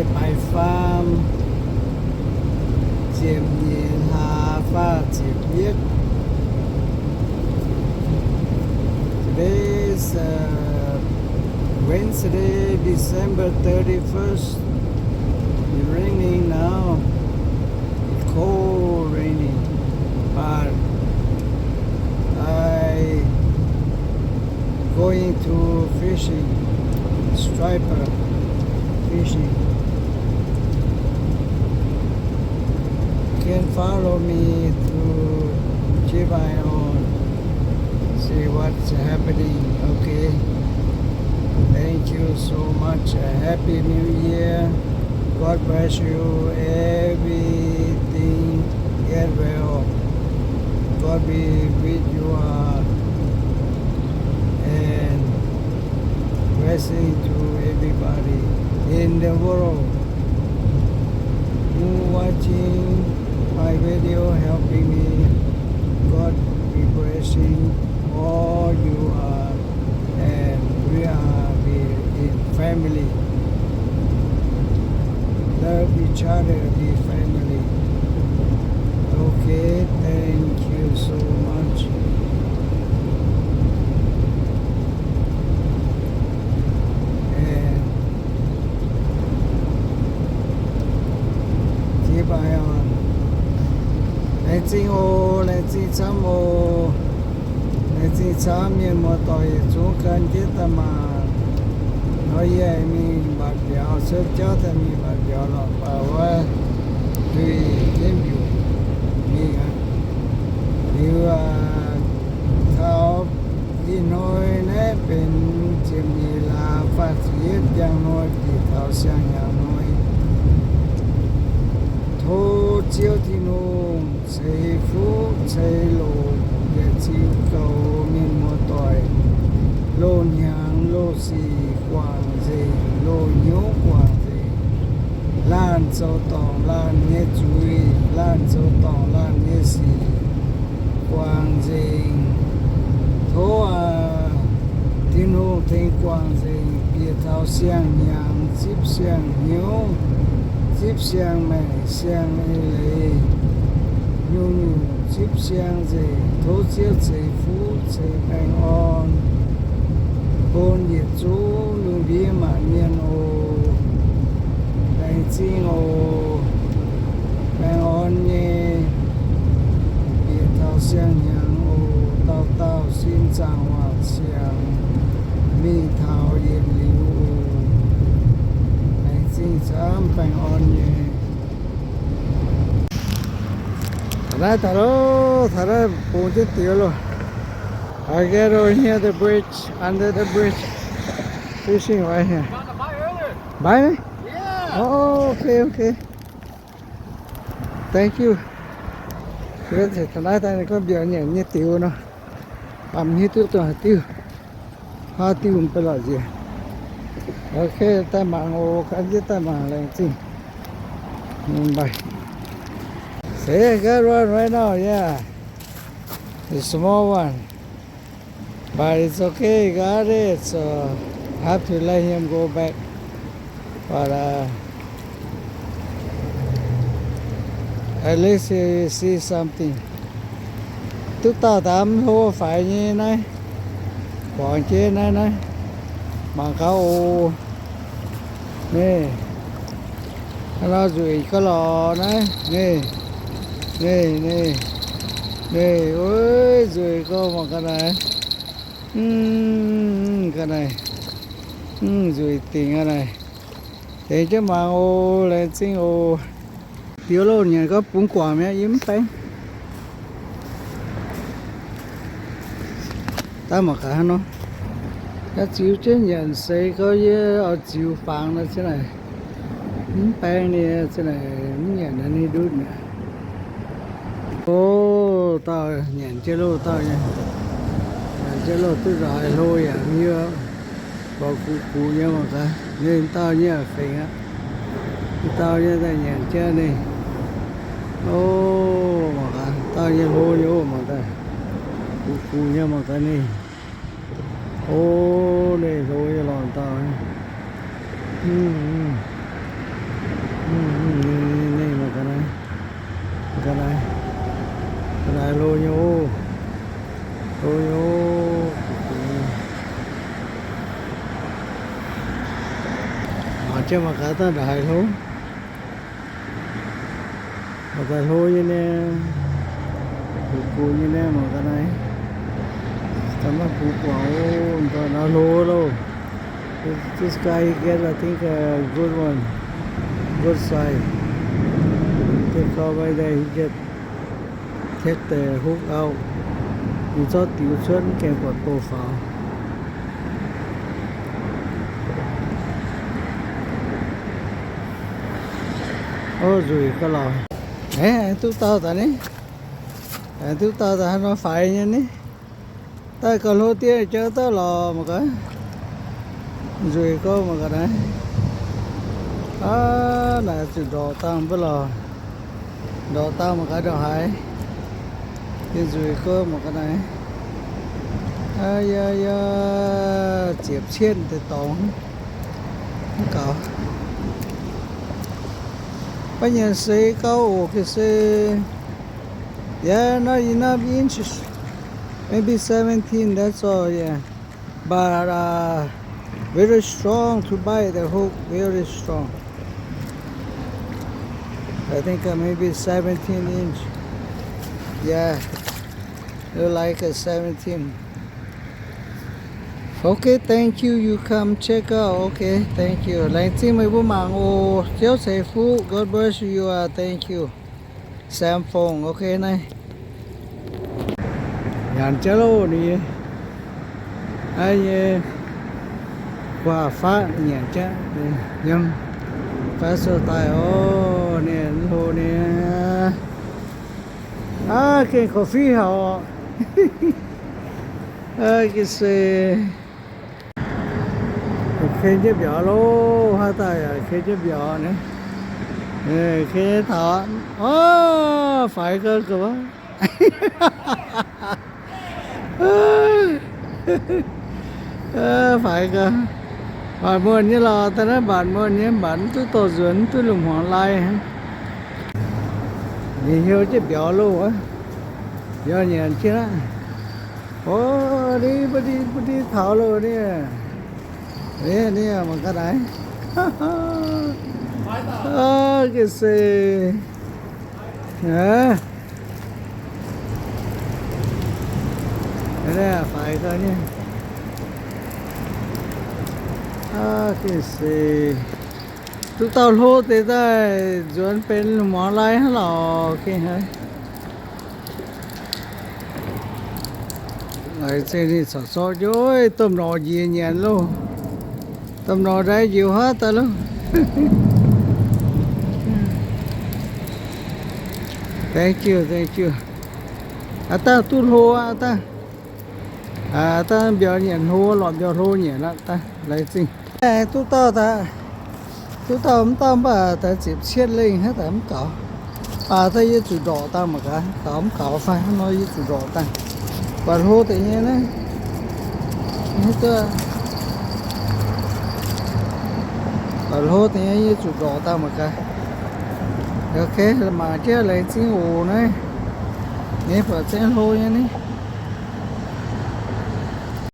ได้ไปฟาร์มเจียมเยียนหาฟ้าเจียมเยียด Today is Wednesday, December 31st. It's raining now. It's cold raining, but I going to fishing, striper fishing. You can follow me to Chibayon. See what's happening. Okay. Thank you so much. Happy New Year. God bless you. Everything get well. God be with you and blessing to everybody in the world who watching my video, helping me. God be blessing all you are, and we are in family. Love each other, be family. Okay, thank you so much. And keep eye on. Let's see oh, let's see some oh. Let's see some in motor chú cần chết mà nói về mình bật béo sớm chết thì mình bật béo lọt vào tùy thêm nhiều mình như thao đi nói nè bên chiếm gì là phát triển giang nói thì thao sang nhà nói thô chiếu thì nông xây phú xây lộ để chiếu cầu miền mùa tỏi lô nhang lô xì quảng gì lô nhố quảng gì lan châu tòng lan nhé chuối lan châu tòng lan nhé xì quảng gì thô thiên hồ thiên quảng gì bia thao xiang nhang chip xiang nhố chip xiang mẹ xiang lệ nhu nhu chip xiang gì thô chiếu gì phú gì bình an hôn nhiệt chú lưu bí mãn nhiên ô đại chiên ô bình an nhé biệt thao xiang nhang ô tao tao xin chào hòa xiang mi thao yếm liu ô đại chiên chám bình an nhé thả ra bùn chết tiêu luôn. I get over here the bridge, under the bridge, fishing right here. Got to buy earlier. Buy me? Yeah. Oh, okay. Thank you. Cái thì thằng này ta có biểu nhận như tiêu nó, làm như tiêu toàn tiêu, hoa tiêu không phải là gì. Ok, ta mang ô cái gì ta mang lên chi. Bye. See, I got one right now, yeah. The small one. But it's okay, got it, so I have to let him go back. But at least he see something. Tức tao tạm hô phải như này. Còn trên này này. Bằng cá ô. Nè. Nó rủi cái lò này. Nè. Nè, ôi rủi có một cái này. Cái này rồi tiền cái này để cho mà ô lên xin ô tiêu lô nhà có bún quả mẹ yếm bánh ta mà cả nó cái chiếu trên nhận xây có với ở chiếu phẳng nó thế này bánh này thế này nhà nó đi đút nè ô tao nhận chế lô tao nha chế lô tức rồi lôi à như bao cụ như mà cả nên tao như là phình á tao như ta nhận chơi này ô mà cả tao như lôi vô mà ta cụ như mà cái này ô này lôi lòn tao cho mà cả ta đại luôn mà đại lô như nè cụ như nè mà cái này tao nó cụ quẩu tao nó lô đâu. This guy get I think a good one, good size. Take over there, he get take the hook out. You thought you shouldn't get what profile. Oh, rồi có lò. Nè, tú tao ta ní. Tú tao ta nó phải nha ní. Ta còn lô tia cho tao lò mà cái. Rồi có mà cái này. Là chữ đỏ tăng với lò. Đỏ tăng mà cái đỏ hải. Cái rồi có mà cái này. Chiếp chiên thì tổng. Không có. Bây giờ sẽ có cái sẽ. Yeah, not enough inches. Maybe 17, that's all, yeah. But very strong to buy the hook, very strong. I think maybe 17 inch. Yeah, like a 17. Okay, thank you. You come check out. Okay, thank you. Lại xin mời bố mạng ô chiếu xe phú. God bless you. Thank you. Sam phone. Okay này. Nhàn chế lô này. Ai qua phá nhàn chế. Nhưng phá sơ tài ô nè lô nè. Cái coffee họ. Cái xe. Khi chế biểu lô hai tay khi chế biểu nữa khi thọ phải cơ cơ phải cơ bạn mua như là ta nói bạn mua như bạn tôi tổ dưỡng tôi lùng hoàng lai vì hiểu chế biểu lô á do nhận chứ đó đi thảo lô đi nè mà cái đấy cái gì hả đây là phải coi nhé cái gì tụi tao lô thì ta chuẩn bên món lại hả lò cái hả này xe đi sọ sọ rồi tôm nò gì nhàn luôn tôm nò đấy nhiều hết ta luôn. Thank you. Ta tu hô ta. Ta biểu nhận hô lọt biểu hô nhỉ là ta lấy gì. Tu tao ta. Tu tao tao bà ta chịp chết lên hết ta cỏ. Ta với chủ đỏ ta mà cả. Ta cỏ phải nói với chủ đỏ ta. Bà hô tự nhiên đấy. Hết chưa. Bà hô tự nhiên với chủ đỏ ta mà cả. Ok, mà chứ lấy tiếng ồ này. Nghe phải tiếng hô nha này.